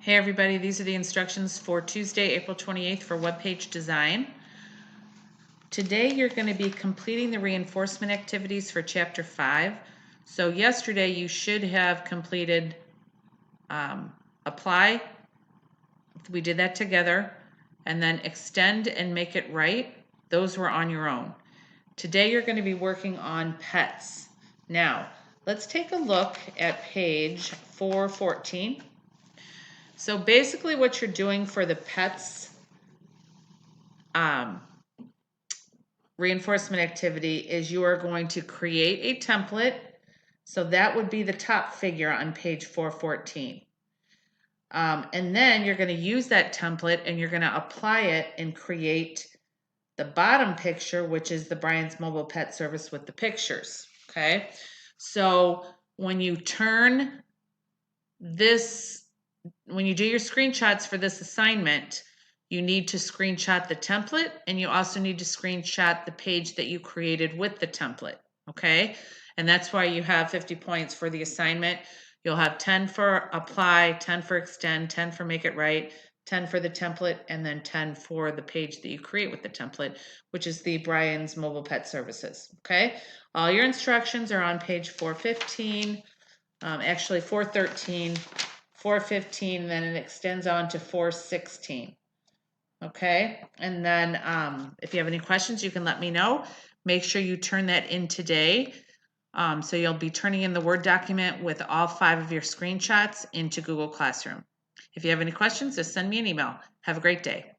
Hey everybody, these are the instructions for Tuesday, April 28th for web page design. Today you're going to be completing the reinforcement activities for chapter 5. So yesterday you should have completed apply, we did that together, and then extend and make it right. Those were on your own. Today you're going to be working on pets. Now let's take a look at page 414. So basically what you're doing for the pets reinforcement activity is you are going to create a template. So that would be the top figure on page 414. And then you're going to use that template and you're going to apply it and create the bottom picture, which is the Brian's Mobile Pet Service with the pictures. Okay. So when you turn this, when you do your screenshots for this assignment, you need to screenshot the template and you also need to screenshot the page that you created with the template, okay? And that's why you have 50 points for the assignment. You'll have 10 for apply, 10 for extend, 10 for make it right, 10 for the template, and then 10 for the page that you create with the template, which is the Brian's Mobile Pet Services, okay? All your instructions are on page 415, actually 413, 415, then it extends on to 416. Okay, and then if you have any questions, you can let me know. Make sure you turn that in today. So you'll be turning in the Word document with all 5 of your screenshots into Google Classroom. If you have any questions, just send me an email. Have a great day.